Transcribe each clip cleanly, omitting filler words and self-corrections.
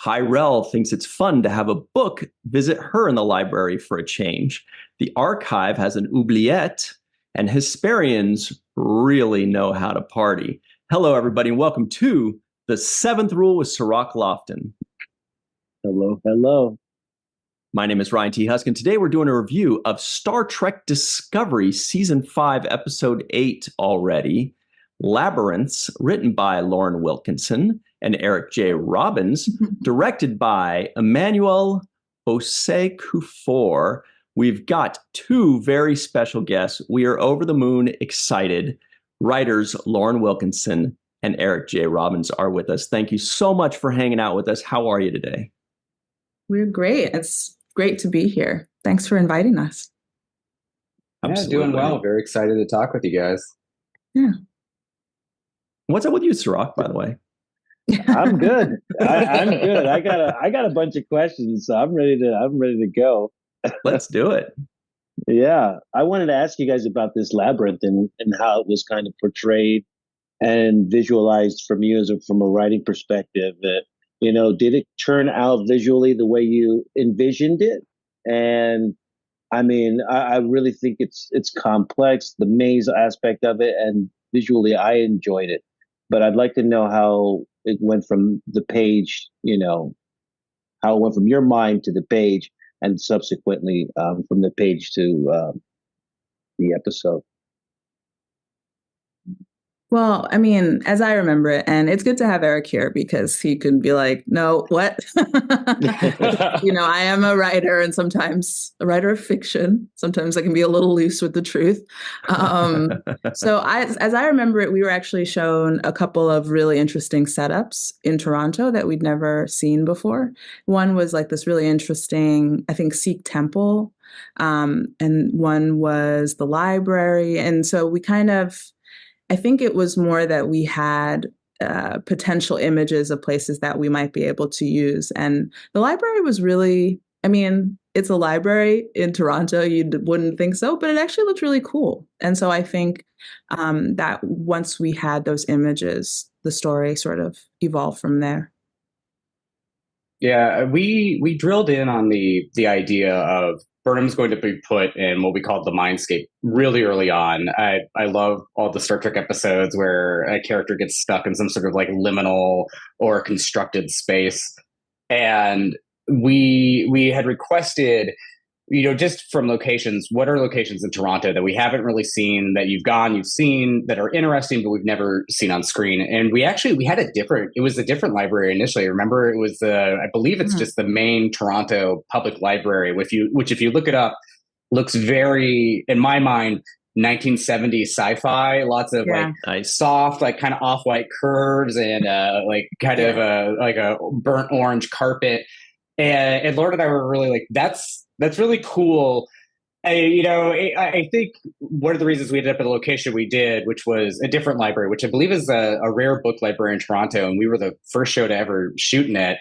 Hyrel thinks it's fun to have a book visit her in the library for a change. The archive has an oubliette, and Hesperians really know how to party. Hello, everybody, and welcome to The Seventh Rule with Cirroc Lofton. Hello, hello. My name is Ryan T. Husk, and today we're doing a review of Star Trek Discovery Season 5, Episode 8 already, Labyrinths, written by Lauren Wilkinson and Eric J. Robbins, directed by Emmanuel Osei-Kuffour. We've got two very special guests. We are over the moon excited. Writers Lauren Wilkinson and Eric J. Robbins are with us. Thank you so much for hanging out with us. How are you today? We're great. It's great to be here. Thanks for inviting us. Absolutely. Yeah, doing well. Very excited to talk with you guys. Yeah. What's up with you, Cirroc, by the way? I'm good. I'm good. I got a bunch of questions, so I'm ready to go. Let's do it. Yeah. I wanted to ask you guys about this labyrinth and how it was kind of portrayed and visualized from you from a writing perspective. Did it turn out visually the way you envisioned it? And I mean, I really think it's complex, the maze aspect of it, and visually I enjoyed it. But I'd like to know how it went from the page, how it went from your mind to the page and subsequently from the page to the episode. Well, I mean, as I remember it, and it's good to have Eric here because he can be like, no, what? I am a writer and sometimes a writer of fiction. Sometimes I can be a little loose with the truth. So as I remember it, we were actually shown a couple of really interesting setups in Toronto that we'd never seen before. One was like this really interesting, I think, Sikh temple. And one was the library. And so we I think it was more that we had potential images of places that we might be able to use. And the library was really, I mean, it's a library in Toronto. You wouldn't think so, but it actually looked really cool. And so I think that once we had those images, the story sort of evolved from there. Yeah, we drilled in on the idea of Burnham's going to be put in what we call the mindscape really early on. I love all the Star Trek episodes where a character gets stuck in some sort of like liminal or constructed space. And we had requested, just from locations, what are locations in Toronto that we haven't really seen, that you've seen, that are interesting, but we've never seen on screen. And we had it was a different library initially. Remember, it was I believe it's just the main Toronto public library, which if you look it up, looks very, in my mind, 1970s sci-fi, lots of like soft, like kind of off-white curves and like kind of a burnt orange carpet. And Lauren and I were really like, that's really cool. I think one of the reasons we ended up at the location we did, which was a different library, which I believe is a rare book library in Toronto, and we were the first show to ever shoot in it,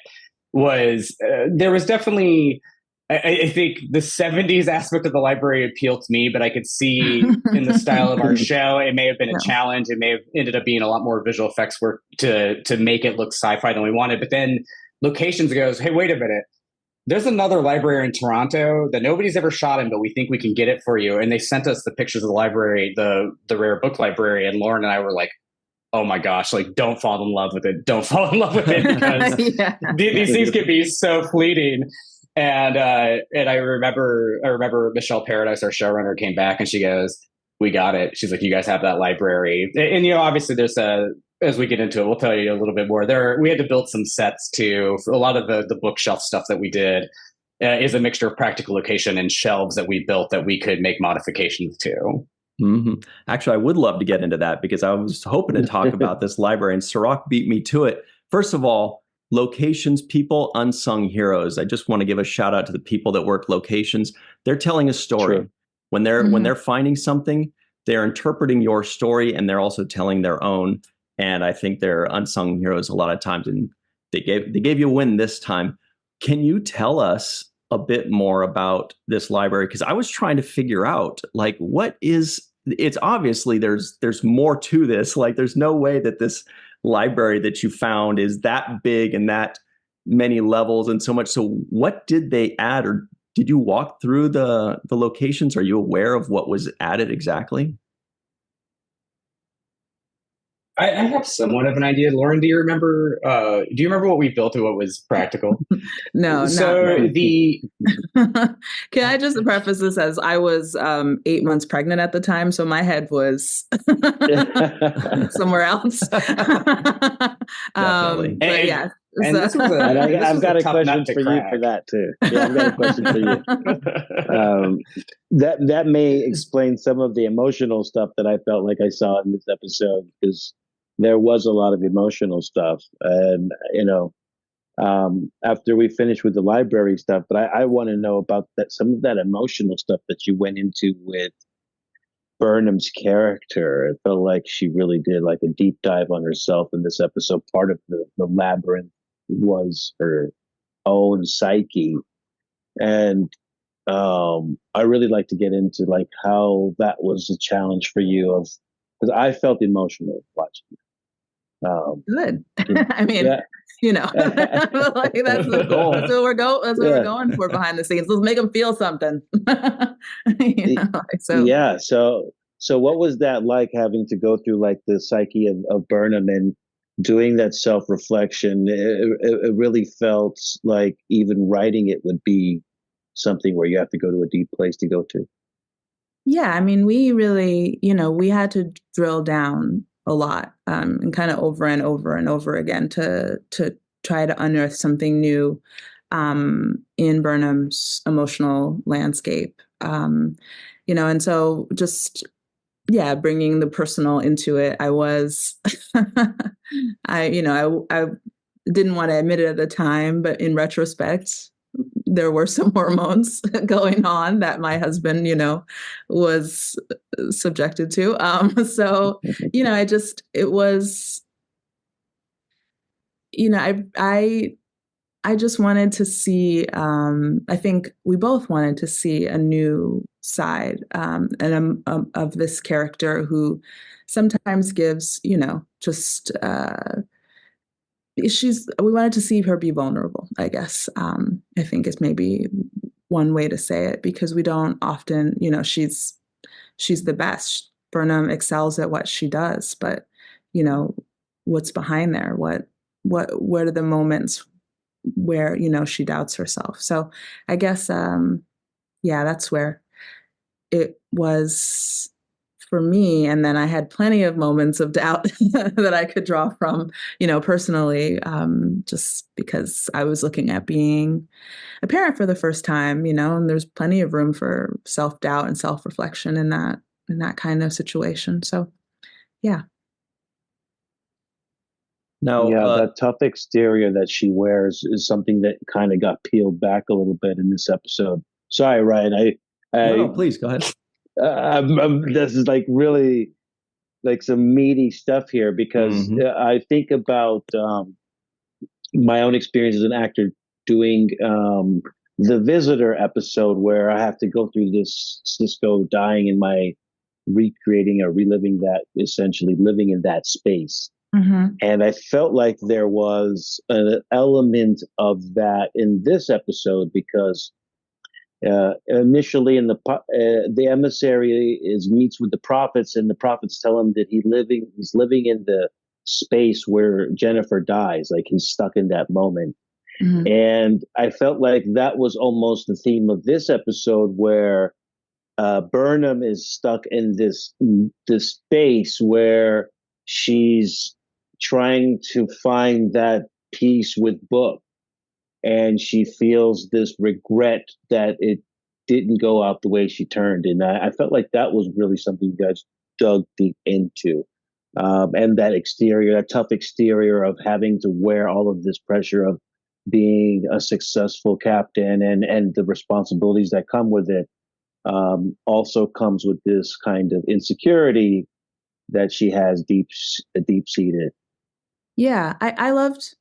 was there was definitely, I think the 70s aspect of the library appealed to me, but I could see in the style of our show, it may have been a challenge. It may have ended up being a lot more visual effects work to make it look sci-fi than we wanted. But then Locations goes, hey, wait a minute. There's another library in Toronto that nobody's ever shot in, but we think we can get it for you. And they sent us the pictures of the library, the rare book library. And Lauren and I were like, oh my gosh, like, don't fall in love with it. Don't fall in love with it because these things can be so fleeting. And I remember Michelle Paradise, our showrunner, came back and she goes, we got it. She's like, you guys have that library. And obviously there's as we get into it, we'll tell you a little bit more. We had to build some sets too. For a lot of the bookshelf stuff that we did is a mixture of practical location and shelves that we built that we could make modifications to. Mm-hmm. Actually, I would love to get into that because I was hoping to talk about this library, and Cirroc beat me to it. First of all, locations people, unsung heroes. I just want to give a shout out to the people that work locations. They're telling a story. True. When they're finding something, they're interpreting your story and they're also telling their own. And I think they're unsung heroes a lot of times, and they gave you a win this time. Can you tell us a bit more about this library? Because I was trying to figure out, like, it's obviously there's more to this. Like, there's no way that this library that you found is that big and that many levels and so much. So what did they add, or did you walk through the locations? Are you aware of what was added exactly? I have somewhat of an idea. Lauren, do you remember what we built and what was practical? No. Can I just preface this as I was 8 months pregnant at the time, so my head was somewhere else. Definitely. But yeah. And So, this was I've got a tough question nut to for you crack. for that too. Yeah, I've got a question for you. That may explain some of the emotional stuff that I felt like I saw in this episode, because there was a lot of emotional stuff, and after we finish with the library stuff, but I want to know about that, some of that emotional stuff that you went into with Burnham's character. It felt like she really did like a deep dive on herself in this episode. Part of the labyrinth was her own psyche, and I really like to get into like how that was a challenge for you, because I felt emotional watching it. Good. I mean, like that's the goal. That's what we're we're going for behind the scenes. Let's make them feel something. So what was that like, having to go through like the psyche of Burnham and doing that self-reflection? It really felt like even writing it would be something where you have to go to a deep place to go to. Yeah, I mean, we really, we had to drill down a lot, and kind of over and over and over again to try to unearth something new in Burnham's emotional landscape. And so just, bringing the personal into it. I was, I didn't want to admit it at the time, but in retrospect, there were some hormones going on that my husband, was subjected to. So, it was, I just wanted to see, I think we both wanted to see a new side of this character who sometimes gives, just, we wanted to see her be vulnerable, I guess. I think is maybe one way to say it, because we don't often, she's the best. Burnham excels at what she does, but what's behind there? What are the moments where, she doubts herself? So I guess, that's where it was for me. And then I had plenty of moments of doubt that I could draw from, personally, just because I was looking at being a parent for the first time, and there's plenty of room for self-doubt and self-reflection in that kind of situation. So, yeah. Now, that tough exterior that she wears is something that kind of got peeled back a little bit in this episode. Sorry, Ryan. No, please go ahead. This is like really like some meaty stuff here, because I think about my own experience as an actor doing the Visitor episode, where I have to go through this Sisko dying and my recreating or reliving that, essentially living in that space. And I felt like there was an element of that in this episode, because initially in the emissary meets with the prophets, and the prophets tell him that he's living in the space where Jennifer dies, like he's stuck in that moment. And I felt like that was almost the theme of this episode, where Burnham is stuck in this space where she's trying to find that peace with Book. And she feels this regret that it didn't go out the way she turned. And I felt like that was really something you guys dug deep into. And that exterior, that tough exterior of having to wear all of this pressure of being a successful captain and the responsibilities that come with it, also comes with this kind of insecurity that she has deep-seated. Yeah, I loved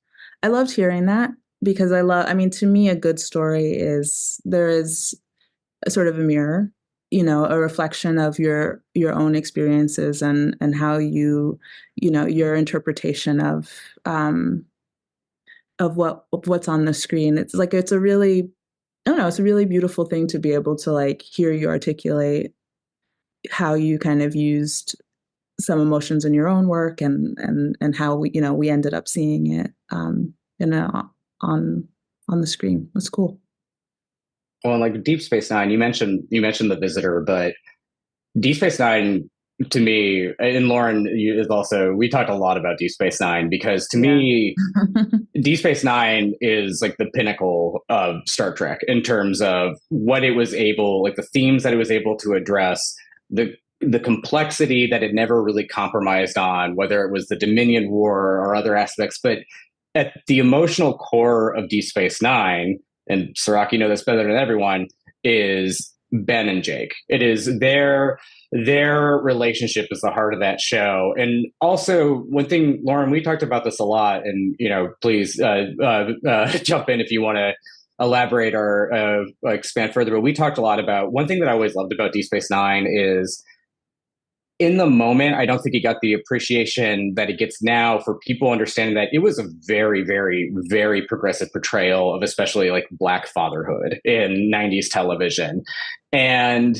hearing that, because to me, a good story there is a sort of a mirror, a reflection of your own experiences and how your interpretation of, of what's on the screen. It's like, it's a really, I don't know, it's a really beautiful thing to be able to like hear you articulate how you kind of used some emotions in your own work and how we ended up seeing it on the screen. It's cool. Well, like Deep Space Nine, you mentioned The Visitor, but Deep Space Nine to me, and Lauren is also, we talked a lot about Deep Space Nine because to me, Deep Space Nine is like the pinnacle of Star Trek in terms of what it was able, like the themes that it was able to address, the complexity that it never really compromised on, whether it was the Dominion War or other aspects. But at the emotional core of Deep Space Nine, and Cirroc, you know this better than everyone, is Ben and Jake. It is their relationship is the heart of that show. And also one thing, Lauren, we talked about this a lot, and please jump in if you want to elaborate or expand further. But we talked a lot about one thing that I always loved about Deep Space Nine is, in the moment, I don't think it got the appreciation that it gets now for people understanding that it was a very, very, very progressive portrayal of especially like Black fatherhood in 90s television. And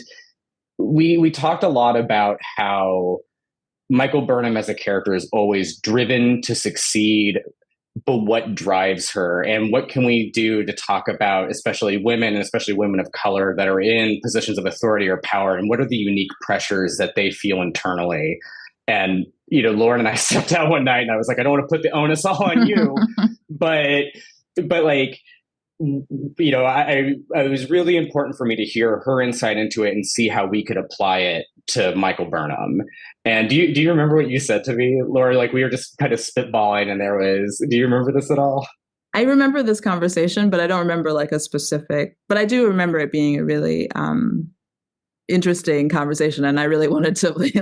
we talked a lot about how Michael Burnham as a character is always driven to succeed, but what drives her and what can we do to talk about especially women and especially women of color that are in positions of authority or power, and what are the unique pressures that they feel internally. And Lauren and I sat down one night and I was like, I don't want to put the onus all on you, but like, it was really important for me to hear her insight into it and see how we could apply it to Michael Burnham. And do you remember what you said to me, Laura? Like we were just kind of spitballing and do you remember this at all? I remember this conversation, but I don't remember like a specific, but I do remember it being a really interesting conversation. And I really wanted to be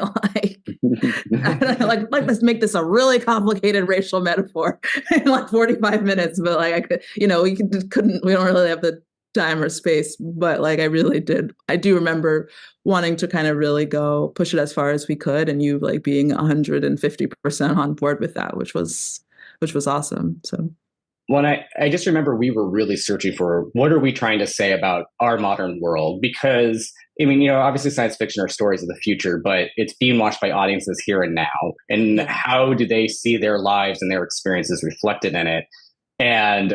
like let's make this a really complicated racial metaphor in like 45 minutes. But like I could, we don't really have the time or space, but like I do remember wanting to kind of really go push it as far as we could, and you like being 150% on board with that, which was awesome. So when I just remember we were really searching for what are we trying to say about our modern world, because obviously science fiction are stories of the future, but it's being watched by audiences here and now, and how do they see their lives and their experiences reflected in it. And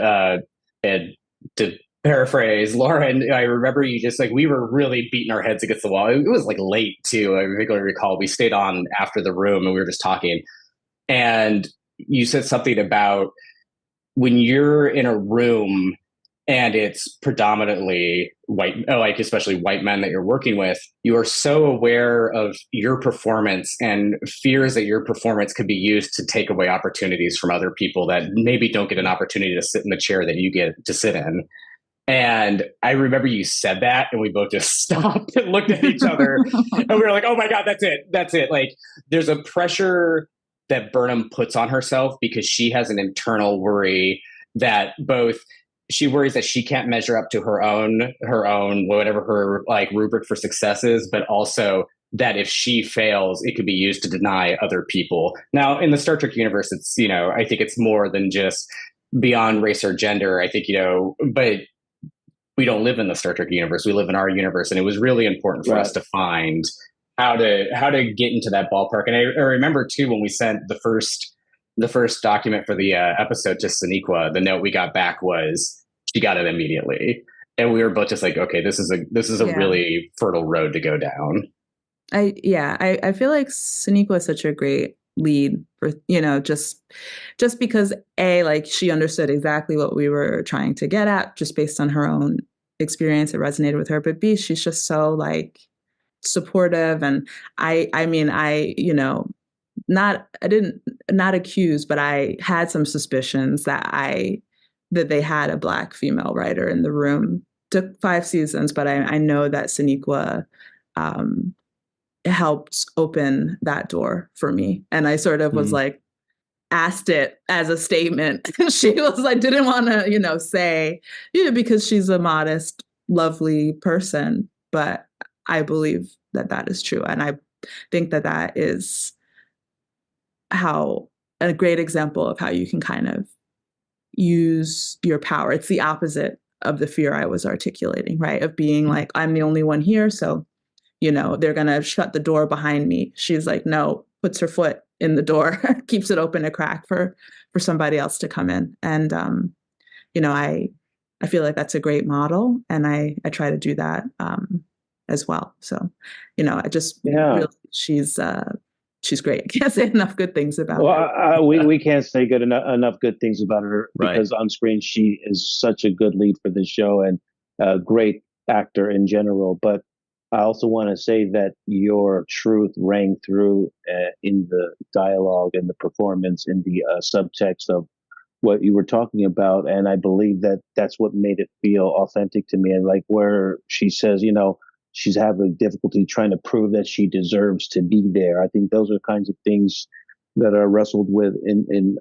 to paraphrase Lauren, I remember you just like, we were really beating our heads against the wall. It was like late too. I regularly recall we stayed on after the room and we were just talking. And you said something about when you're in a room and it's predominantly white, like especially white men that you're working with, you are so aware of your performance and fears that your performance could be used to take away opportunities from other people that maybe don't get an opportunity to sit in the chair that you get to sit in. And I remember you said that and we both just stopped and looked at each other and we were like, oh my God, that's it. Like there's a pressure that Burnham puts on herself because she has an internal worry that both she worries that she can't measure up to her own, whatever her like rubric for success is, but also that if she fails, it could be used to deny other people. Now in the Star Trek universe, it's, I think it's more than just beyond race or gender. I think, but we don't live in the Star Trek universe. We live in our universe. And it was really important for us to find how to get into that ballpark. And I remember too, when we sent the first document for the episode to Sonequa, the note we got back was she got it immediately. And we were both just like, okay, this is a really fertile road to go down. I feel like Sonequa is such a great lead for, just because like she understood exactly what we were trying to get at just based on her own experience. It resonated with her, but B, she's just so like supportive. And I not accused, but I had some suspicions that they had a Black female writer in the room. Took 5 seasons, but I know that Sonequa helped open that door for me. And I sort of was like, asked it as a statement. She was like, didn't want to, say, because she's a modest, lovely person. But I believe that is true. And I think that is how a great example of how you can kind of use your power. It's the opposite of the fear I was articulating, right? Of being like, I'm the only one here, so, they're going to shut the door behind me. She's like, no, puts her foot in the door, keeps it open a crack for somebody else to come in. And, I feel like that's a great model, and I try to do that as well. So, I just really, she's great. I can't say enough good things about her. We can't say enough good things about her, because on screen she is such a good lead for the show and a great actor in general. But I also want to say that your truth rang through in the dialogue and the performance, in the subtext of what you were talking about. And I believe that that's what made it feel authentic to me. And like where she says, she's having difficulty trying to prove that she deserves to be there. I think those are kinds of things that are wrestled with in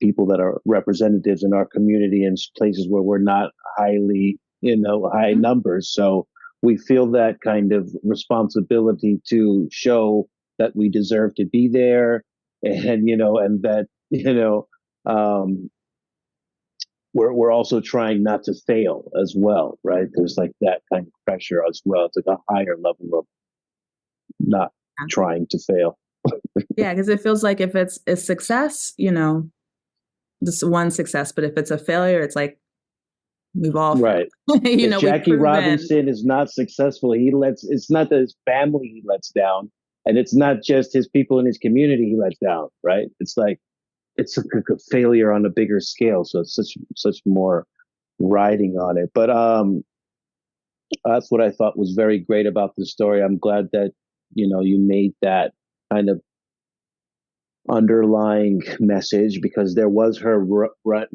people that are representatives in our community in places where we're not highly, high numbers. So we feel that kind of responsibility to show that we deserve to be there, and and that we're also trying not to fail as well, right? There's like that kind of pressure as well. It's like a higher level of not trying to fail. Yeah, because it feels like if it's a success, this one success, but if it's a failure, it's like we've all right. If Jackie Robinson is not successful, it's not that his family he lets down, and it's not just his people in his community he lets down, right? It's like it's a failure on a bigger scale, so it's such more riding on it. But that's what I thought was very great about the story. I'm glad that you made that kind of underlying message, because there was her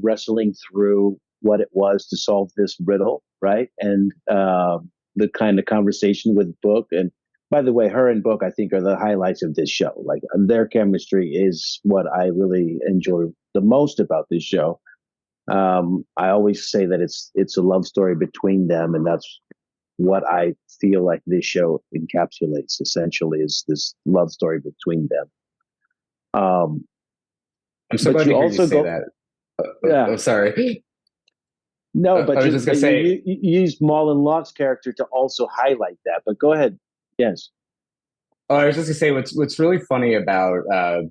wrestling through what it was to solve this riddle, right? And the kind of conversation with Book. And by the way, her and Book, I think, are the highlights of this show. Like their chemistry is what I really enjoy the most about this show. I always say that it's a love story between them, and that's what I feel like this show encapsulates. Essentially, is this love story between them. I'm so glad you also say that. Yeah, I'm sorry. No, but I was just gonna say you used Marlon Locke's character to also highlight that. But go ahead. Yes. Oh, I was just gonna say what's really funny about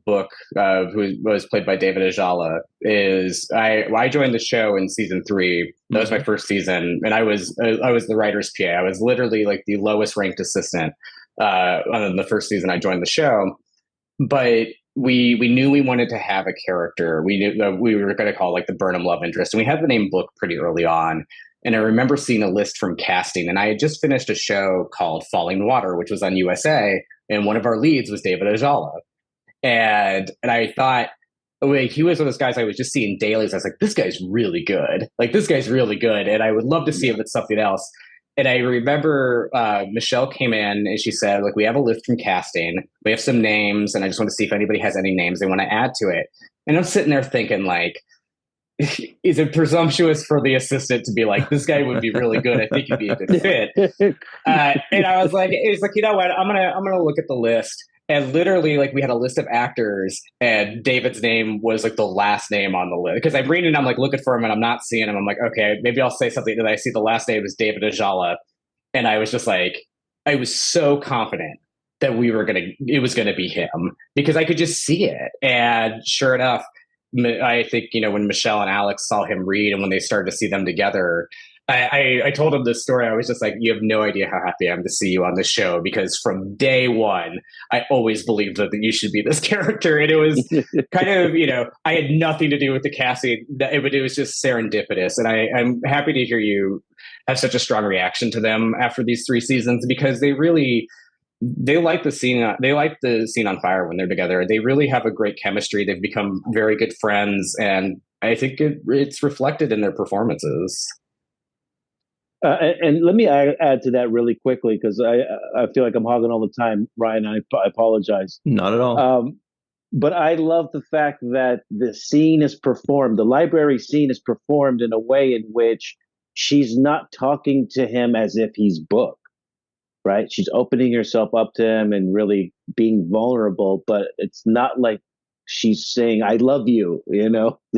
Book, who was played by David Ajala, is I joined the show in season 3. That was my first season, and I was the writer's PA. I was literally like the lowest ranked assistant on the first season I joined the show. But we knew we wanted to have a character. We knew that we were going to call like the Burnham love interest, and we had the name Book pretty early on. And I remember seeing a list from casting, and I had just finished a show called Falling Water, which was on USA, and one of our leads was David Ajala. And I thought, he was one of those guys I was just seeing dailies. I was like, this guy's really good. Like, this guy's really good, and I would love to see if it's something else. And I remember Michelle came in and she said, like, we have a list from casting. We have some names, and I just want to see if anybody has any names they want to add to it. And I'm sitting there thinking, like, is it presumptuous for the assistant to be like, this guy would be really good. I think he'd be a good fit. And I was like, it's like, you know what? I'm gonna look at the list. And literally, like, we had a list of actors, and David's name was like the last name on the list. Because I'm reading, I'm like looking for him, and I'm not seeing him. I'm like, okay, maybe I'll say something. And I see the last name is David Ajala, and I was just like, I was so confident that it was gonna be him, because I could just see it. And sure enough, I think, when Michelle and Alex saw him read, and when they started to see them together, I told him this story. I was just like, you have no idea how happy I am to see you on this show, because from day one, I always believed that you should be this character. And it was kind of, I had nothing to do with the casting. It was just serendipitous. And I'm happy to hear you have such a strong reaction to them after these 3 seasons, because they like the scene. They like the scene on fire when they're together. They really have a great chemistry. They've become very good friends, and I think it's reflected in their performances. And let me add to that really quickly, because I feel like I'm hogging all the time, Ryan. I apologize. Not at all. But I love the fact that the scene is performed. The library scene is performed in a way in which she's not talking to him as if he's Book. Right? She's opening herself up to him and really being vulnerable, but it's not like she's saying, I love you,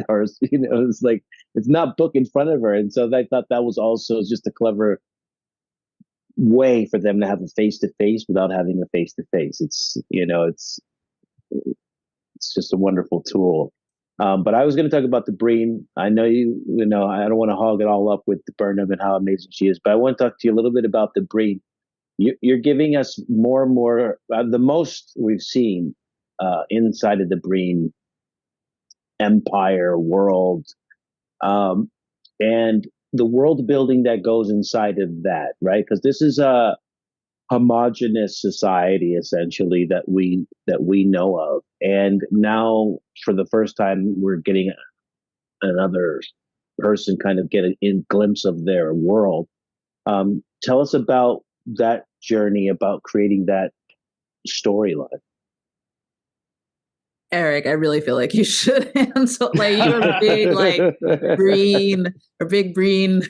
or, it's like, it's not book in front of her. And so I thought that was also just a clever way for them to have a face-to-face without having a face-to-face. It's just a wonderful tool. But I was going to talk about the Breen. I know I don't want to hog it all up with Burnham and how amazing she is, but I want to talk to you a little bit about the Breen. You're giving us more and more, the most we've seen inside of the Breen empire world, and the world building that goes inside of that, right? Because this is a homogenous society essentially that we know of, and now for the first time we're getting another person kind of get a glimpse of their world. Tell us about that journey, about creating that storyline. Eric, I really feel like you should answer. Like, you have a big, like, big Breen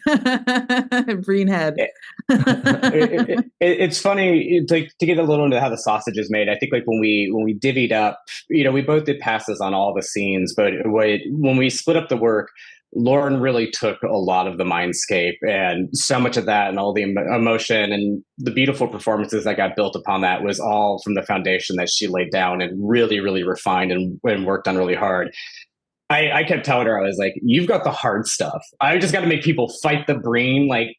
head. It's funny to get a little into how the sausage is made. I think, like, when we divvied up, we both did passes on all the scenes, but when we split up the work, Lauren really took a lot of the mindscape and so much of that, and all the emotion and the beautiful performances that got built upon that was all from the foundation that she laid down and really, really refined and worked on really hard. I kept telling her, I was like, you've got the hard stuff. I just got to make people fight the Breen, like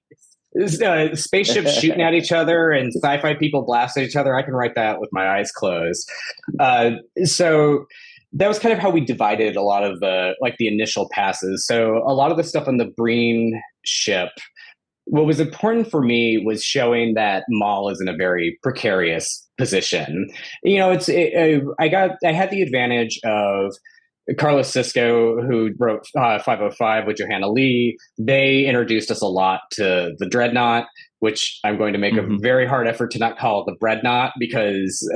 spaceships shooting at each other and sci-fi people blasting each other. I can write that with my eyes closed. So that was kind of how we divided a lot of the initial passes. So a lot of the stuff on the Breen ship, what was important for me was showing that Maul is in a very precarious position. I had the advantage of Carlos Sisko, who wrote 505 with Johanna Lee. They introduced us a lot to the Dreadnought, which I'm going to make a very hard effort to not call it the Breadnought, because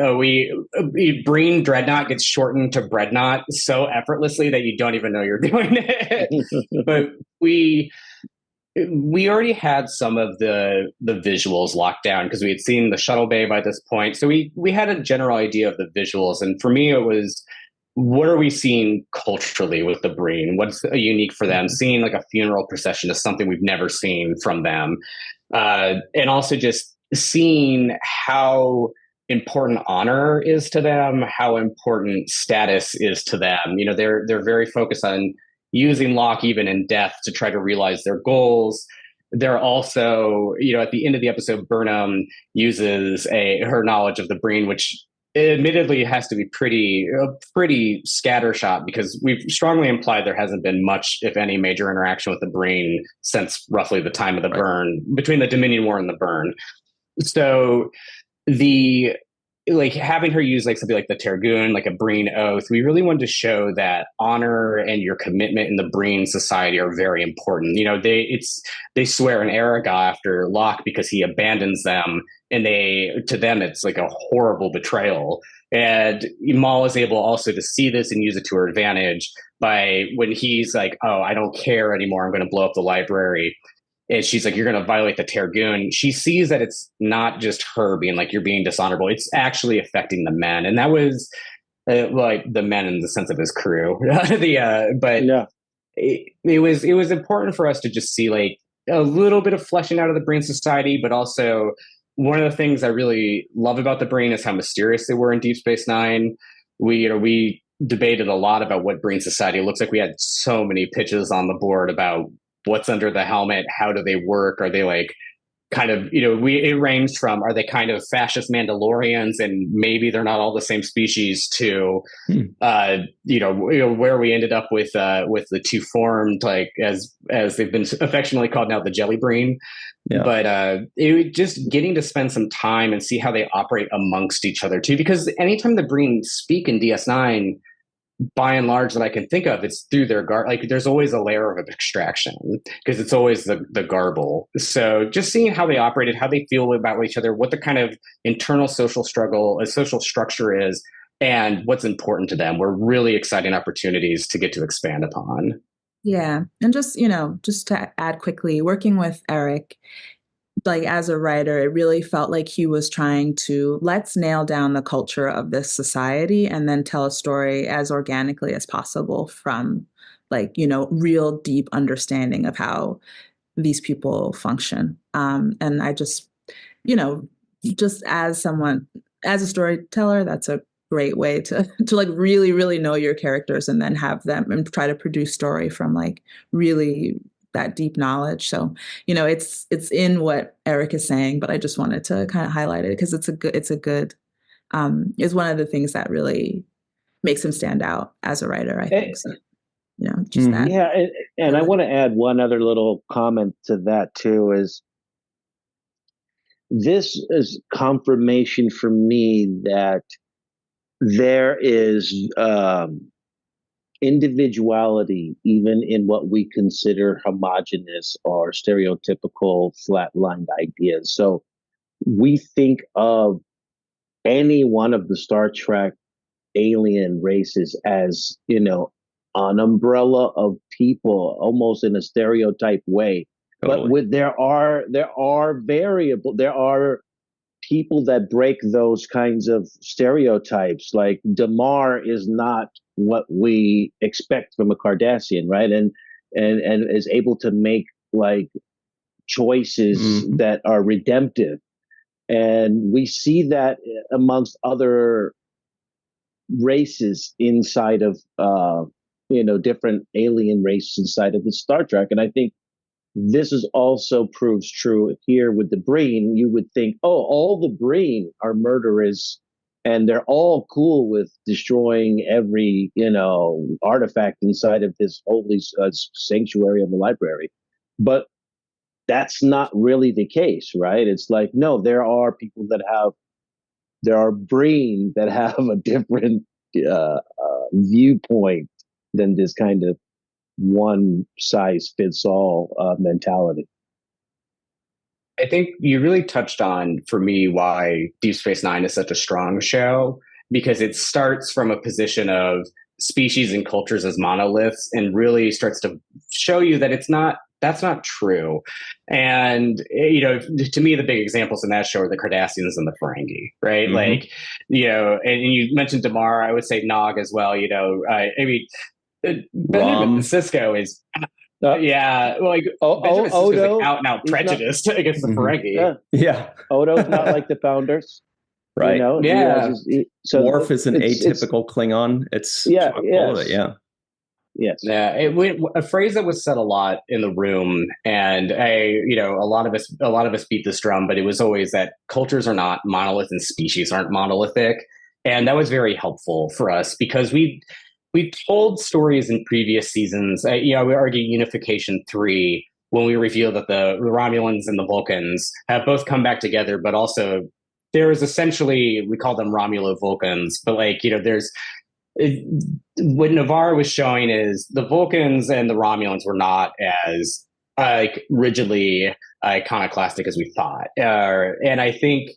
Breen Dreadnought gets shortened to Breadnought so effortlessly that you don't even know you're doing it. But we already had some of the visuals locked down because we had seen the shuttle bay by this point. So we had a general idea of the visuals. And for me, it was, what are we seeing culturally with the Breen? What's unique for them? Seeing like a funeral procession is something we've never seen from them. And also just seeing how important honor is to them, how important status is to them. They're very focused on using Locke even in death to try to realize their goals. They're also, at the end of the episode, Burnham uses her knowledge of the Breen, which admittedly has to be pretty scattershot, because we've strongly implied there hasn't been much, if any, major interaction with the Breen since roughly the time of the burn, between the Dominion War and the burn. So having her use something like the Tergoon, like a Breen oath, we really wanted to show that honor and your commitment in the Breen society are very important. They swear an Araga after Locke because he abandons them, and to them it's like a horrible betrayal. And Maul is able also to see this and use it to her advantage by when he's like, oh, I don't care anymore, I'm going to blow up the library. And she's like, you're going to violate the Tergoon. She sees that it's not just her being like, you're being dishonorable. It's actually affecting the men. And that was the men in the sense of his crew. It was important for us to just see like a little bit of fleshing out of the Breen society, but also one of the things I really love about the Breen is how mysterious they were in Deep Space Nine. We debated a lot about what Breen society looks like. We had so many pitches on the board about what's under the helmet, how do they work? Are they like kind of, it ranged from, are they kind of fascist Mandalorians and maybe they're not all the same species, to, where we ended up with the two formed, like as they've been affectionately called now, the Jelly Breen. Yeah. But it just getting to spend some time and see how they operate amongst each other too, because anytime the Breen speak in DS9, by and large that I can think of, it's through their there's always a layer of abstraction because it's always the garble. So just seeing how they operated, how they feel about each other, what the kind of internal social structure is, and what's important to them were really exciting opportunities to get to expand upon. Yeah. And just to add quickly, working with Eric, like as a writer, it really felt like he was trying to let's nail down the culture of this society and then tell a story as organically as possible from like, you know, real deep understanding of how these people function. And I just, you know, just as someone, as a storyteller, that's a great way to like really, really know your characters and then have them and try to produce story from like really that deep knowledge. So, you know, it's in what Eric is saying, but I just wanted to kind of highlight it because it's one of the things that really makes him stand out as a writer, I think. So, you know, just that. Yeah. And I want to add one other little comment to that too, is this is confirmation for me that there is individuality even in what we consider homogenous or stereotypical flatlined ideas. So we think of any one of the Star Trek alien races as, you know, an umbrella of people almost in a stereotype way. Totally. But there are people that break those kinds of stereotypes. Like Damar is not what we expect from a Cardassian, right? And is able to make like choices that are redemptive. And we see that amongst other races inside of you know, different alien races inside of the Star Trek. And I think this is also proves true here with the Breen. You would think, oh, all the Breen are murderers and they're all cool with destroying every, you know, artifact inside of this holy sanctuary of the library. But that's not really the case, right? It's like, no, there are people there are Breen that have a different viewpoint than this kind of one size fits all mentality. I think you really touched on, for me, why Deep Space Nine is such a strong show, because it starts from a position of species and cultures as monoliths and really starts to show you that that's not true. And, you know, to me, the big examples in that show are the Cardassians and the Ferengi, right? Mm-hmm. Like, you know, and you mentioned Damar, I would say Nog as well, you know, I mean, Benjamin Sisko is, yeah, like Benjamin Sisko is like out and out prejudiced against the Ferengi. Yeah. Odo's not like the founders. Right. You know? Yeah. So Worf is an atypical Klingon. It's yeah. Yes. Yeah. A phrase that was said a lot in the room, and you know, a lot of us beat this drum, but it was always that cultures are not monolith and species aren't monolithic. And that was very helpful for us because we told stories in previous seasons. You know, we argued Unification 3 when we revealed that the Romulans and the Vulcans have both come back together, but also there is essentially, we call them Romulo-Vulcans, but like, you know, what Navarro was showing is the Vulcans and the Romulans were not as like rigidly iconoclastic as we thought. And I think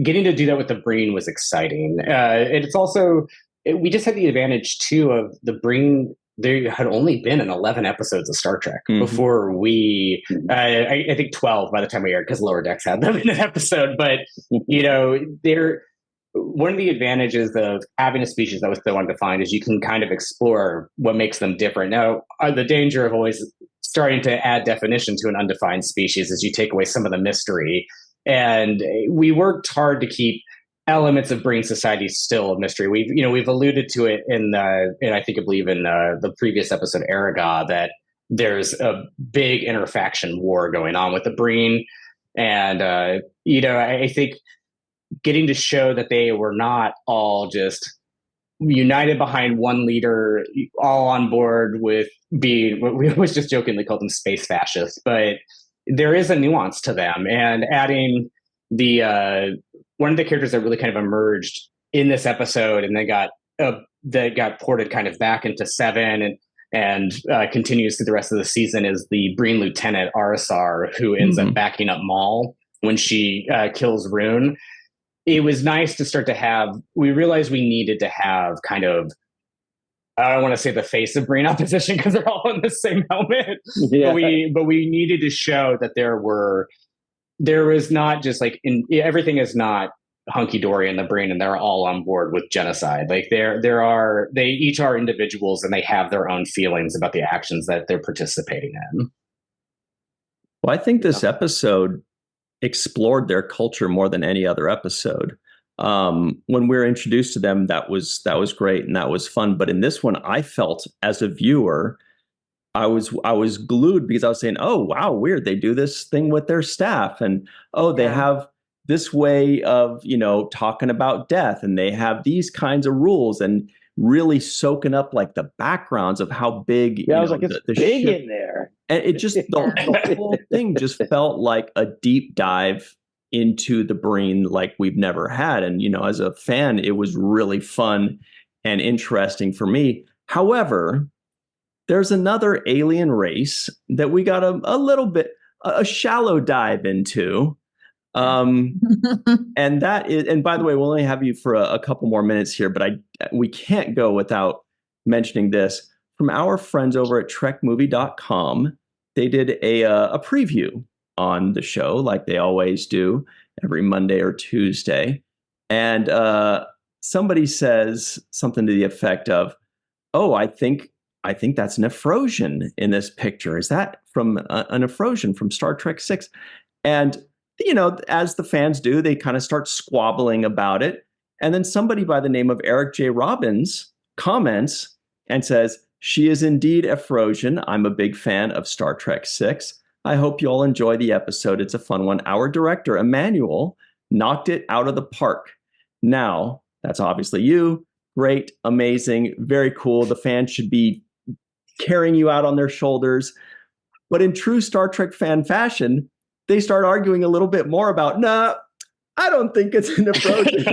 getting to do that with the Breen was exciting. And it's also, we just had the advantage too of the Breen. There had only been in 11 episodes of Star Trek before we, I think 12 by the time we aired, because Lower Decks had them in an episode. But, you know, one of the advantages of having a species that was so undefined is you can kind of explore what makes them different. Now, the danger of always starting to add definition to an undefined species is you take away some of the mystery. And we worked hard to keep elements of Breen society still a mystery. We've alluded to it in I believe in the previous episode, Araga, that there's a big interfaction war going on with the Breen. And, you know, I think getting to show that they were not all just united behind one leader, all on board with being, we always just jokingly called them space fascists, but there is a nuance to them. And adding one of the characters that really kind of emerged in this episode and then got ported kind of back into 7 and continues through the rest of the season is the Breen Lieutenant Arisar, who ends up backing up Maul when she kills Rune. It was nice to start to have, we realized we needed to have kind of, I don't want to say the face of Breen opposition because they're all in the same helmet, but we needed to show that there were there is not just like everything is not hunky-dory in the brain and they're all on board with genocide. Like they each are individuals and they have their own feelings about the actions that they're participating in. Well, I think this episode explored their culture more than any other episode. When we were introduced to them, that was great and that was fun. But in this one, I felt as a viewer, I was glued because I was saying, oh, wow, weird. They do this thing with their staff. And, they have this way of, talking about death. And they have these kinds of rules and really soaking up like the backgrounds of how big. Yeah, I was like, it's the big ship. in there. And it just, the whole thing just felt like a deep dive into the Breen like we've never had. And, as a fan, it was really fun and interesting for me. However, there's another alien race that we got a little bit, a shallow dive into. And that is, and by the way, we'll only have you for a couple more minutes here, but we can't go without mentioning this. From our friends over at trekmovie.com, they did a preview on the show like they always do every Monday or Tuesday. And somebody says something to the effect of, oh, I think that's an Ephrosion in this picture. Is that from an Ephrosion from Star Trek 6? And, as the fans do, they kind of start squabbling about it. And then somebody by the name of Eric J. Robbins comments and says, she is indeed Ephrosion. I'm a big fan of Star Trek 6. I hope you all enjoy the episode. It's a fun one. Our director, Emmanuel, knocked it out of the park. Now, that's obviously you. Great, amazing, very cool. The fans should be carrying you out on their shoulders. But in true Star Trek fan fashion, they start arguing a little bit more about, nah, I don't think it's an Ephrosion.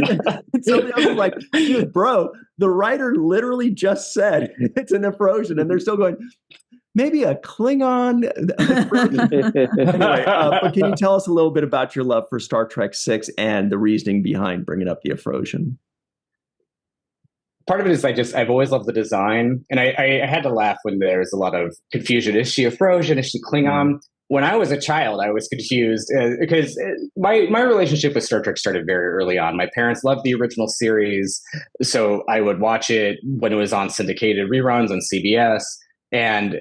Somebody else is like, dude, bro, the writer literally just said it's an Ephrosion. And they're still going, maybe a Klingon. Anyway, but can you tell us a little bit about your love for Star Trek 6 and the reasoning behind bringing up the Ephrosion? Part of it is I've always loved the design. And I had to laugh when there was a lot of confusion. Is she Ephrosion? Is she Klingon? When I was a child, I was confused because my relationship with Star Trek started very early on. My parents loved the original series, so I would watch it when it was on syndicated reruns on CBS. And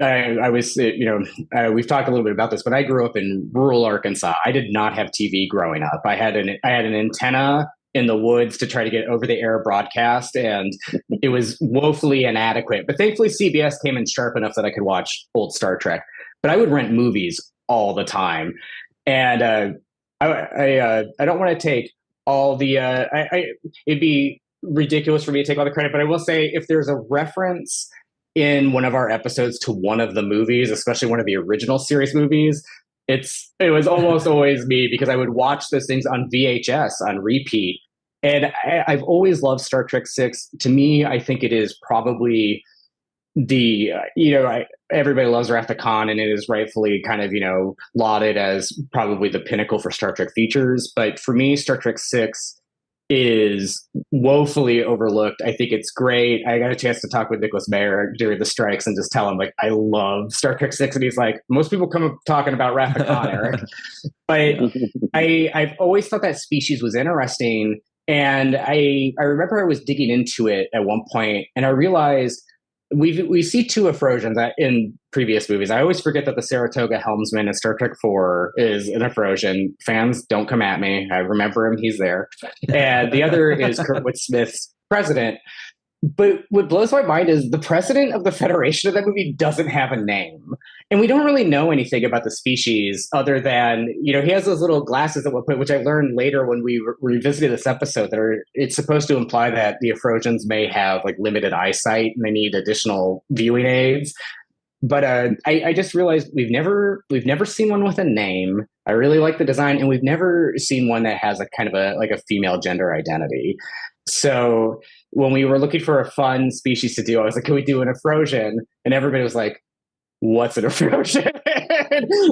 I was, we've talked a little bit about this, but I grew up in rural Arkansas. I did not have TV growing up. I had an antenna in the woods to try to get over-the-air broadcast, and it was woefully inadequate. But thankfully, CBS came in sharp enough that I could watch old Star Trek. But I would rent movies all the time, and I don't want to take all the. It'd be ridiculous for me to take all the credit, but I will say if there's a reference in one of our episodes to one of the movies, especially one of the original series movies, it was almost always me, because I would watch those things on VHS on repeat. And I've always loved Star Trek 6. To me, I think it is probably everybody loves Wrath of Khan, and it is rightfully kind of, lauded as probably the pinnacle for Star Trek features. But for me, Star Trek 6 is woefully overlooked. I think it's great. I got a chance to talk with Nicholas Meyer during the strikes and just tell him, I love Star Trek 6. And he's like, most people come up talking about Wrath of Khan, Eric. But I've always thought that species was interesting. And I remember I was digging into it at one point, and I realized we see two Ephrosions in previous movies. I always forget that the Saratoga helmsman in Star Trek 4 is an Ephrosion. Fans, don't come at me. I remember him. He's there. And the other is Kurtwood Smith's president. But what blows my mind is the president of the Federation of that movie doesn't have a name. And we don't really know anything about the species other than, he has those little glasses at one point, which I learned later when we revisited this episode, it's supposed to imply that the Ephrosions may have limited eyesight and they need additional viewing aids. But I just realized we've never seen one with a name. I really like the design, and we've never seen one that has a kind of a female gender identity. So when we were looking for a fun species to do, I was like, can we do an Ephrosion? And everybody was like, what's an Ephrosion?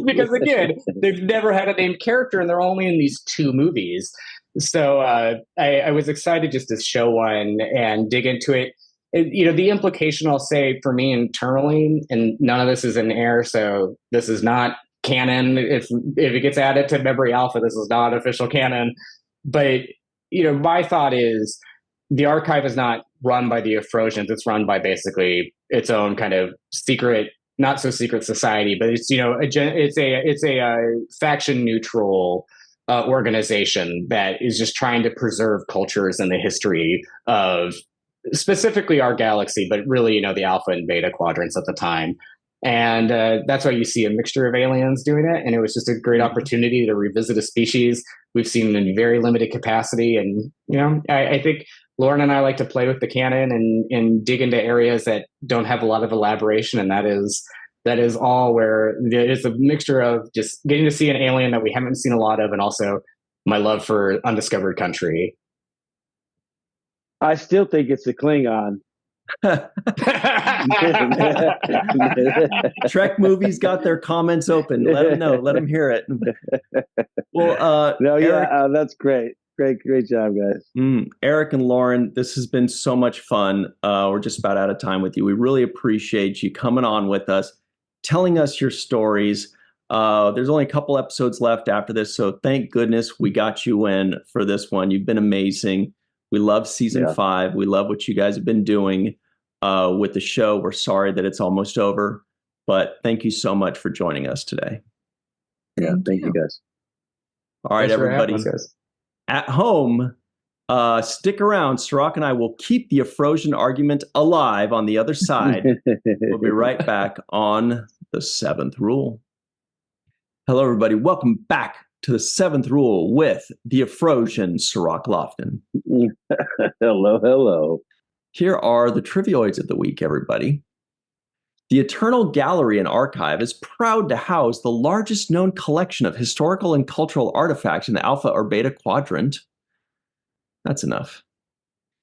Because again, they've never had a named character, and they're only in these two movies. So I was excited just to show one and dig into it. The implication I'll say for me internally, and none of this is in air, so this is not canon. If it gets added to Memory Alpha, this is not official canon. But my thought is the archive is not run by the Afrosians. It's run by basically its own kind of secret, not so secret society. But it's it's a faction neutral organization that is just trying to preserve cultures and the history of specifically our galaxy, but really, the Alpha and Beta quadrants at the time. And that's why you see a mixture of aliens doing it. And it was just a great opportunity to revisit a species we've seen in very limited capacity. And, I think Lauren and I like to play with the canon and dig into areas that don't have a lot of elaboration. And that is all where it's a mixture of just getting to see an alien that we haven't seen a lot of, and also my love for undiscovered country. I still think it's a Klingon. Trek movies got their comments open. Let them know. Let them hear it. Well, Eric, that's great. Great job, guys. Eric and Lauren, this has been so much fun. We're just about out of time with you. We really appreciate you coming on with us, telling us your stories. There's only a couple episodes left after this, so thank goodness we got you in for this one. You've been amazing. We love season 5. We love what you guys have been doing with the show. We're sorry that it's almost over, but thank you so much for joining us today. Yeah, thank you guys. All right, everybody. At home, stick around. Cirroc and I will keep the Afrosian argument alive on the other side. We'll be right back on The Seventh Rule. Hello, everybody. Welcome back to The Seventh Rule with the Afrosian Cirroc Lofton. Hello. Here are the trivioids of the week, everybody. The Eternal Gallery and Archive is proud to house the largest known collection of historical and cultural artifacts in the Alpha or Beta quadrant. That's enough.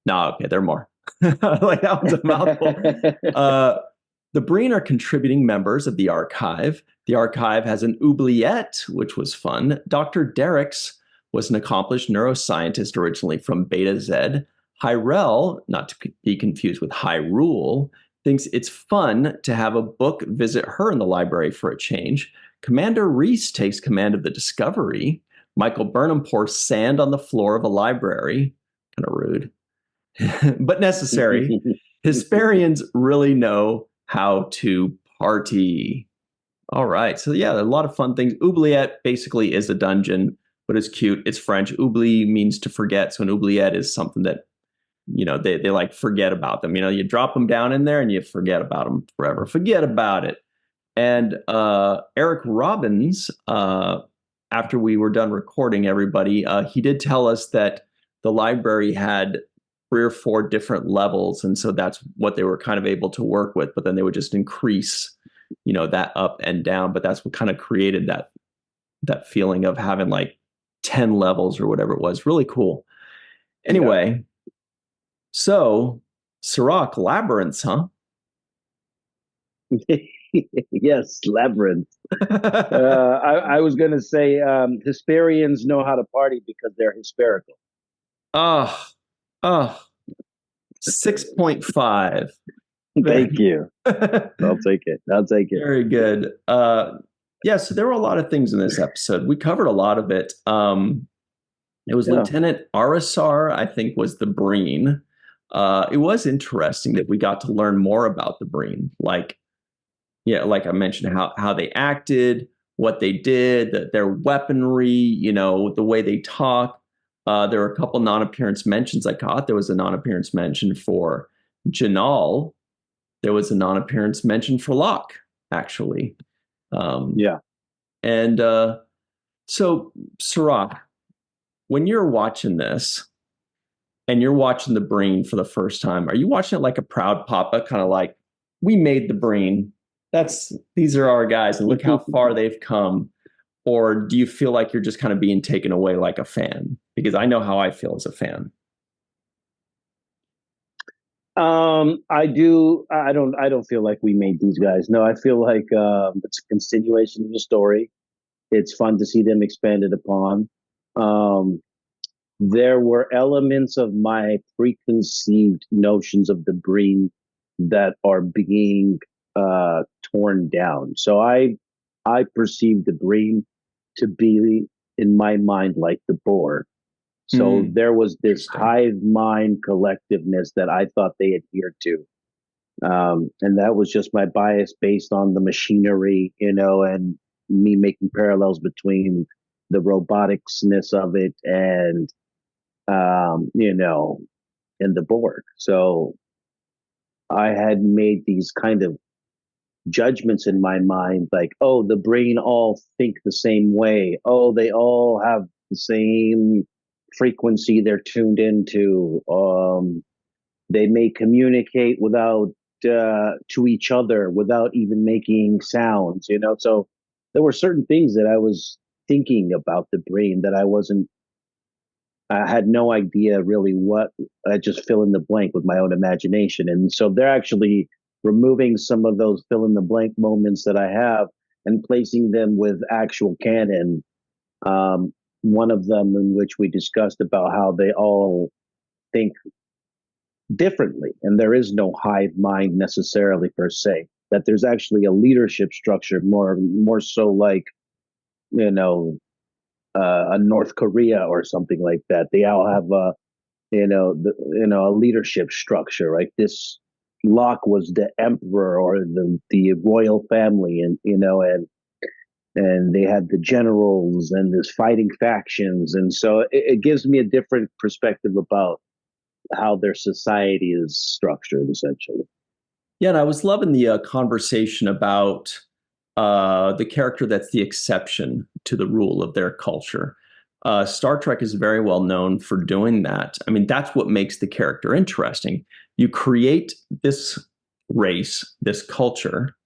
No, okay, there are more. Like, that was a mouthful. The Breen are contributing members of the archive. The archive has an oubliette, which was fun. Dr. Derricks was an accomplished neuroscientist originally from Beta Z. Hyrel, not to be confused with Hyrule, thinks it's fun to have a book visit her in the library for a change. Commander Reese takes command of the Discovery. Michael Burnham pours sand on the floor of a library. Kind of rude, but necessary. Hesperians really know how to party. All right. So yeah, a lot of fun things. Oubliette basically is a dungeon, but it's cute. It's French. Oubli means to forget. So an oubliette is something that, they like forget about them. You drop them down in there and you forget about them forever. Forget about it. And Eric Robbins, after we were done recording, everybody, he did tell us that the library had 3 or 4 different levels. And so that's what they were kind of able to work with. But then they would just increase, that up and down. But that's what kind of created that feeling of having like 10 levels or whatever it was. Really cool. Anyway, so Cirroc, Labyrinths, huh? Yes, Labyrinths. I was going to say Hesperians know how to party because they're hysterical. 6.5. Thank you. I'll take it. Very good. So there were a lot of things in this episode. We covered a lot of it. It was Lieutenant Arisar, I think, was the Breen. It was interesting that we got to learn more about the Breen. Like I mentioned, how they acted, what they did, their weaponry, the way they talk. There were a couple non-appearance mentions I caught. There was a non-appearance mention for Janal. There was a non-appearance mention for Locke, actually. And so, Cirroc, when you're watching this and you're watching the Breen for the first time, are you watching it like a proud papa, kind of like, we made the Breen? These are our guys, and look how far they've come? Or do you feel like you're just kind of being taken away like a fan? Because I know how I feel as a fan. I do. I don't feel like we made these guys. No, I feel like it's a continuation of the story. It's fun to see them expanded upon. There were elements of my preconceived notions of the Breen that are being torn down. So I I perceived the Breen to be, in my mind, like the Boer. So there was this hive mind collectiveness that I thought they adhered to. And that was just my bias based on the machinery, and me making parallels between the roboticsness of it and, and the Borg. So I had made these kind of judgments in my mind, like, oh, the Breen all think the same way. Oh, they all have the same frequency they're tuned into. They may communicate without to each other without even making sounds. So there were certain things that I was thinking about the Breen that I had no idea really what. I just fill in the blank with my own imagination, and so they're actually removing some of those fill in the blank moments that I have and placing them with actual canon. One of them in which we discussed about how they all think differently, and there is no hive mind necessarily per se. That there's actually a leadership structure, more so like a North Korea or something like that. They all have a leadership structure. Right, this Locke was the emperor or the royal family, and they had the generals and this fighting factions, and so it gives me a different perspective about how their society is structured, essentially. Yeah, and I was loving the conversation about the character that's the exception to the rule of their culture. Star Trek is very well known for doing that. I mean, that's what makes the character interesting. You create this race, this culture,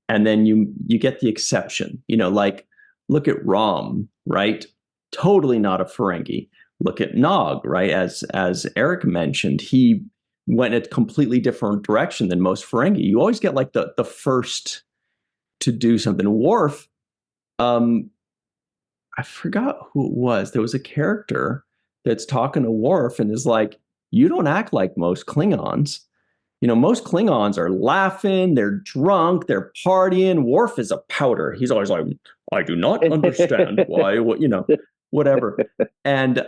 and then you get the exception. Like, look at Rom, right? Totally not a Ferengi. Look at Nog, right? As Eric mentioned, he went in a completely different direction than most Ferengi. You always get like the first to do something. Worf, I forgot who it was. There was a character that's talking to Worf and is like, you don't act like most Klingons. Most Klingons are laughing, they're drunk, they're partying. Worf is a pouter. He's always like, I do not understand why, whatever. And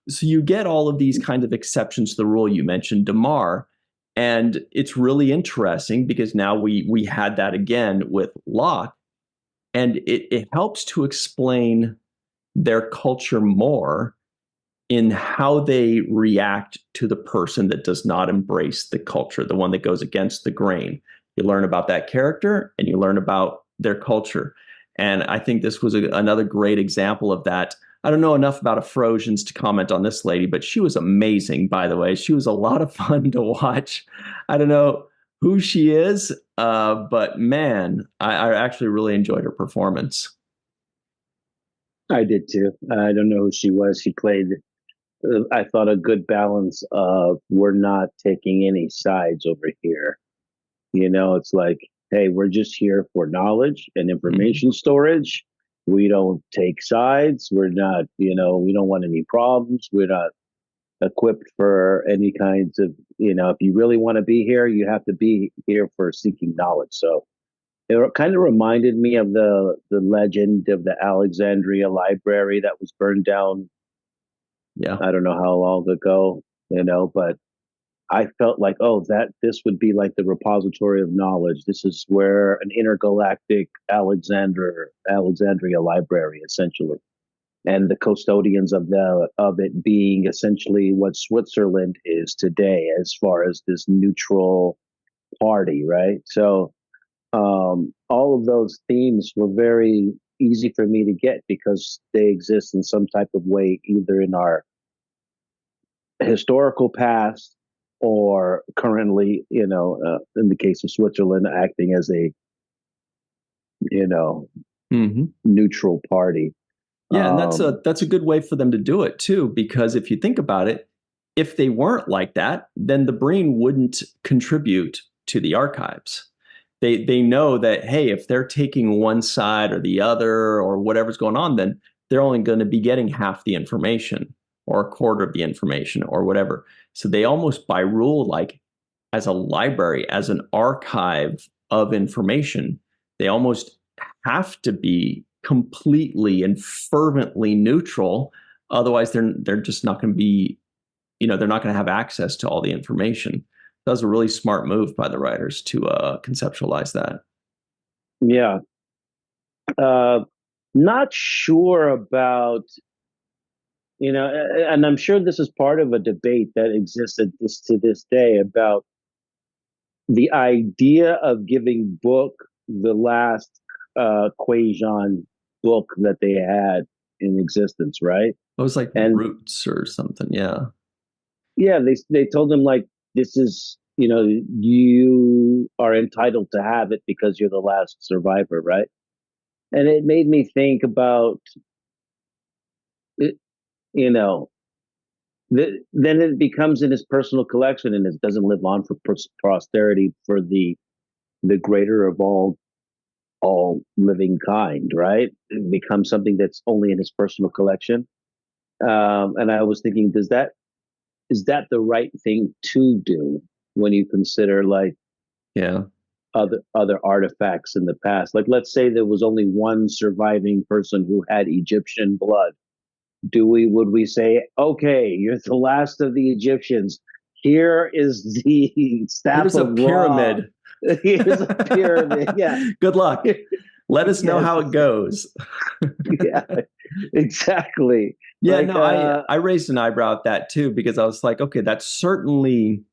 so you get all of these kinds of exceptions to the rule. You mentioned Damar, and it's really interesting because now we had that again with Locke, and it helps to explain their culture more in how they react to the person that does not embrace the culture, the one that goes against the grain. You learn about that character and you learn about their culture. And I think this was another great example of that. I don't know enough about Afrosians to comment on this lady, but she was amazing, by the way. She was a lot of fun to watch. I don't know who she is, but man, I actually really enjoyed her performance. I did too. I don't know who she was. She played, I thought, a good balance of we're not taking any sides over here. It's like, hey, we're just here for knowledge and information storage. We don't take sides. We're not, we don't want any problems. We're not equipped for any kinds of, if you really want to be here, you have to be here for seeking knowledge. So it kind of reminded me of the legend of the Alexandria library that was burned down. Yeah. I don't know how long ago, but I felt like, this would be like the repository of knowledge. This is where an intergalactic Alexandria library, essentially, and the custodians of it being essentially what Switzerland is today, as far as this neutral party, right? So all of those themes were very easy for me to get because they exist in some type of way, either in our historical past or currently, in the case of Switzerland, acting as a, neutral party. Yeah, and that's a good way for them to do it too, because if you think about it, if they weren't like that, then the Breen wouldn't contribute to the archives. They know that, hey, if they're taking one side or the other or whatever's going on, then they're only going to be getting half the information or a quarter of the information or whatever. So they almost by rule, like as a library, as an archive of information, they almost have to be completely and fervently neutral. Otherwise, they're just not going to be, they're not going to have access to all the information. That was a really smart move by the writers to conceptualize that. Yeah. Not sure about, and I'm sure this is part of a debate that exists to this day about the idea of giving Book the last Quajon book that they had in existence, right? It was like Roots or something, yeah. Yeah, they told him, like, this is, you are entitled to have it because you're the last survivor, right? And it made me think about, then it becomes in his personal collection and it doesn't live on for posterity for the greater of all living kind, right? It becomes something that's only in his personal collection. And I was thinking, is that the right thing to do when you consider, like, other artifacts in the past? Like, let's say there was only one surviving person who had Egyptian blood. Would we say, okay, you're the last of the Egyptians, here is the staff of pyramid. Here's a pyramid. Yeah. Good luck. Let us know how it goes. Yeah, exactly. Yeah, I raised an eyebrow at that too, because I was like, okay, that's certainly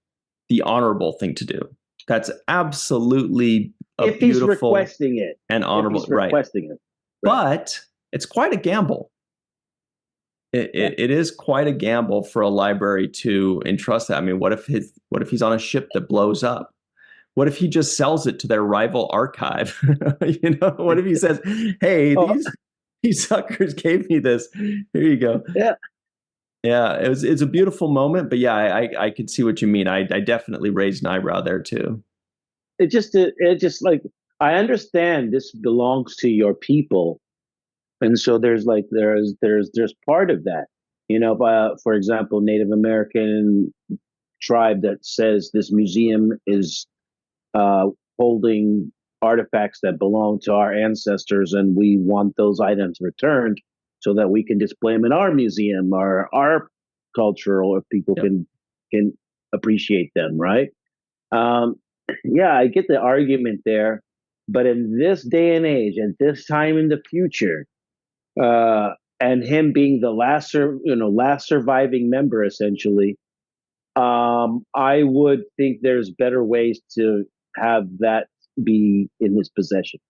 the honorable thing to do. That's absolutely if he's requesting it and honorable, if he's requesting it. Right. But it's quite a gamble. It is quite a gamble for a library to entrust that. I mean, what if he's on a ship that blows up? What if he just sells it to their rival archive? What if he says, "Hey, these suckers gave me this. Here you go." Yeah. It's a beautiful moment, but yeah, I could see what you mean. I definitely raised an eyebrow there too. It just like, I understand this belongs to your people. And so there's part of that, for example, Native American tribe that says this museum is holding artifacts that belong to our ancestors, and we want those items returned so that we can display them in our museum or our cultural, if people can appreciate them, right? Yeah, I get the argument there, but in this day and age, at this time in the future, and him being the last surviving member, essentially, I would think there's better ways to have that be in his possession.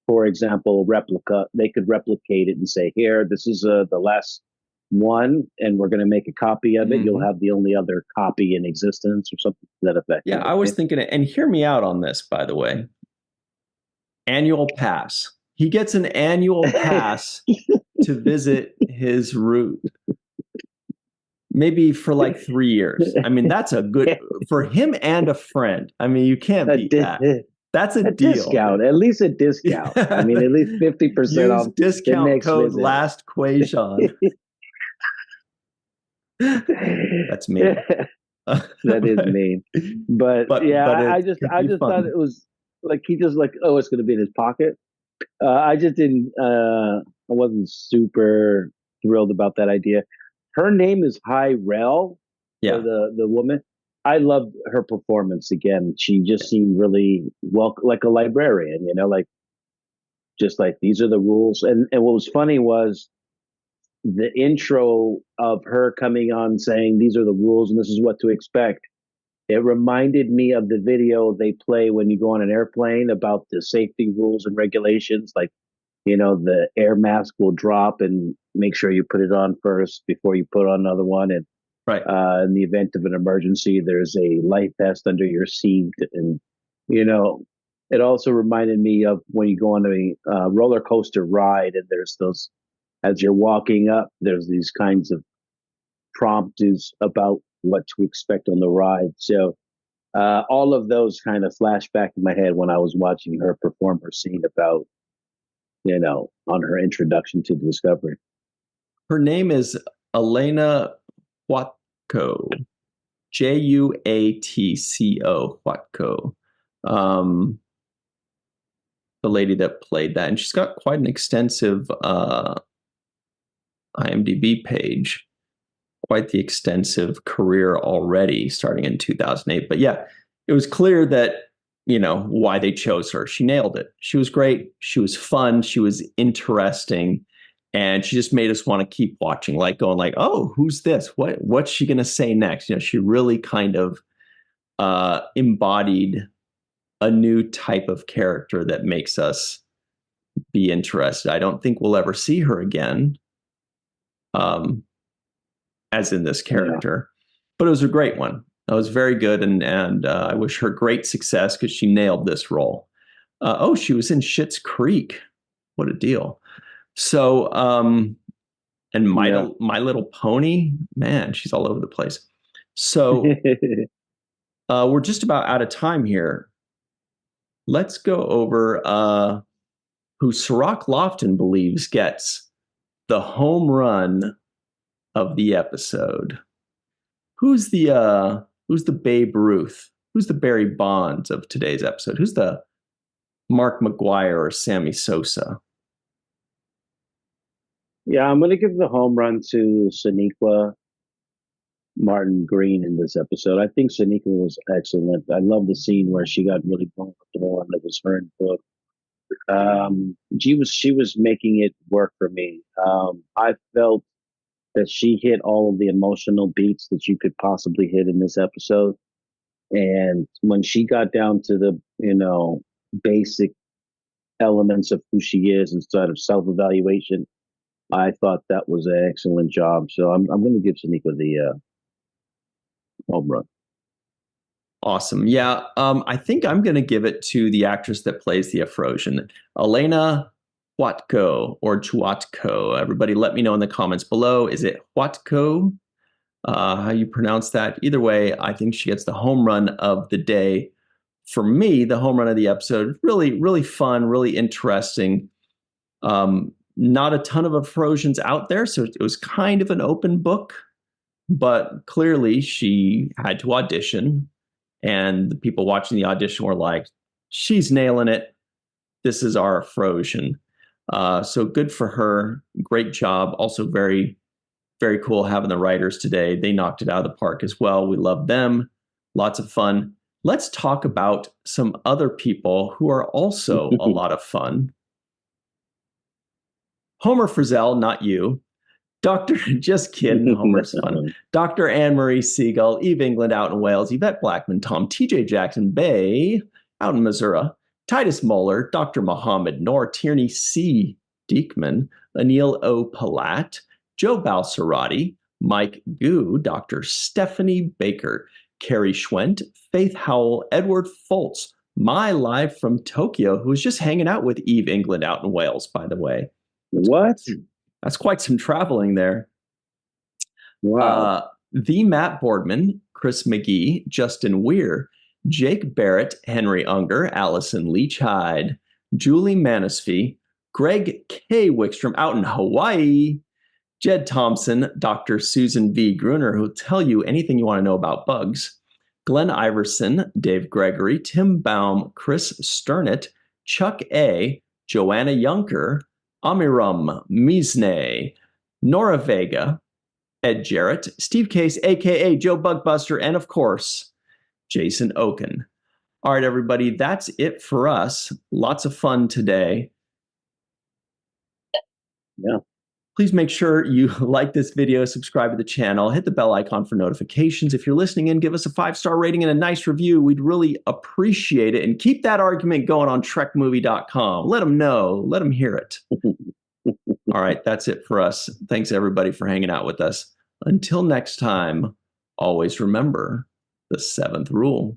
For example, replica. They could replicate it and say, "Here, this is the last one, and we're going to make a copy of it. Mm-hmm. You'll have the only other copy in existence," or something to that effect. Yeah, I was thinking it, and hear me out on this, by the way. Annual pass. He gets an annual pass to visit his route. Maybe for like 3 years. I mean, that's a good for him and a friend. I mean, you can't beat that. That's a deal. Discount, at least a discount. I mean, at least 50% off. Discount code visit. Last Quajon. That's mean. That is mean. But yeah, I just thought it was like, he just like, oh, it's going to be in his pocket. I just didn't. I wasn't super thrilled about that idea. Her name is Hyrel. Yeah, the woman. I loved her performance again. She just seemed really like a librarian, like just like, these are the rules. And what was funny was the intro of her coming on saying, "These are the rules and this is what to expect." It reminded me of the video they play when you go on an airplane about the safety rules and regulations. Like, the air mask will drop and make sure you put it on first before you put on another one. And right. In the event of an emergency, there's a life vest under your seat. And, it also reminded me of when you go on a roller coaster ride, and there's those, as you're walking up, there's these kinds of prompts about what to expect on the ride. So all of those kind of flash back in my head when I was watching her perform her scene about, on her introduction to the Discovery. Her name is Elena Huatco, Juatco, Huatco. the lady that played that, and she's got quite an extensive IMDb page, quite the extensive career already, starting in 2008. But yeah, it was clear that, why they chose her. She nailed it. She was great. She was fun. She was interesting. And she just made us want to keep watching, like going like, oh, who's this? What's she going to say next? She really kind of embodied a new type of character that makes us be interested. I don't think we'll ever see her again, as in this character, but it was a great one. It was very good, and I wish her great success because she nailed this role. She was in Schitt's Creek. What a deal! So, and My Little Pony, man, she's all over the place. So, we're just about out of time here. Let's go over who Cirroc Lofton believes gets the home run of the episode. Who's the Babe Ruth? Who's the Barry Bonds of today's episode? Who's the Mark McGuire or Sammy Sosa? Yeah, I'm going to give the home run to Sonequa Martin Green in this episode. I think Sonequa was excellent. I love the scene where she got really comfortable and it was her and Book. She was making it work for me. I felt that she hit all of the emotional beats that you could possibly hit in this episode. And when she got down to the, basic elements of who she is instead of self-evaluation, I thought that was an excellent job. So I'm going to give Sonequa the home run. Awesome. Yeah. I think I'm going to give it to the actress that plays the Afrosian, Elena Huatko or Chuatko. Everybody let me know in the comments below. Is it Huatko? How you pronounce that? Either way, I think she gets the home run of the day. For me, the home run of the episode, really, really fun, really interesting. Not a ton of Afrosians out there, so it was kind of an open book, but clearly she had to audition, and the people watching the audition were like, she's nailing it. This is our Afrosian. So good for her. Great job. Also very, very cool having the writers today. They knocked it out of the park as well. We love them. Lots of fun. Let's talk about some other people who are also a lot of fun. Homer Frizzell, not you. Just kidding, Homer's fun. Dr. Marie Segal, Eve England out in Wales, Yvette Blackmon-Tom, TJ Jackson-Bey out in Missouri, Titus Mohler, Dr. Mohamed Noor, Tierney C. Dieckmann, Anil O. Polat, Joe Balsarotti, Mike Gu, Dr. Stephanie Baker, Carrie Schwent, Faith Howell, Edward Foltz, my live from Tokyo, who was just hanging out with Eve England out in Wales, by the way. What? That's quite some traveling there. Wow. The Matt Boardman, Chris McGee, Justin Weir, Jake Barrett, Henry Unger, Allyson Leach-Heid, Julie Manisfee, Greg K. Wickstrom out in Hawaii, Jed Thompson, Dr. Susan V. Gruner, who'll tell you anything you want to know about bugs, Glenn Iverson, Dave Gregory, Tim Baum, Chris Sternett, Chuck A., Johanna Yunker, Amiram Misne, Nora Vega, Ed Jarrett, Steve Case, a.k.a. Joe Bugbuster, and of course, Jason Okun. All right, everybody, that's it for us. Lots of fun today. Yeah. Please make sure you like this video, subscribe to the channel, hit the bell icon for notifications. If you're listening in, give us a 5-star rating and a nice review. We'd really appreciate it. And keep that argument going on trekmovie.com. Let them know. Let them hear it. All right, that's it for us. Thanks, everybody, for hanging out with us. Until next time, always remember the 7th rule.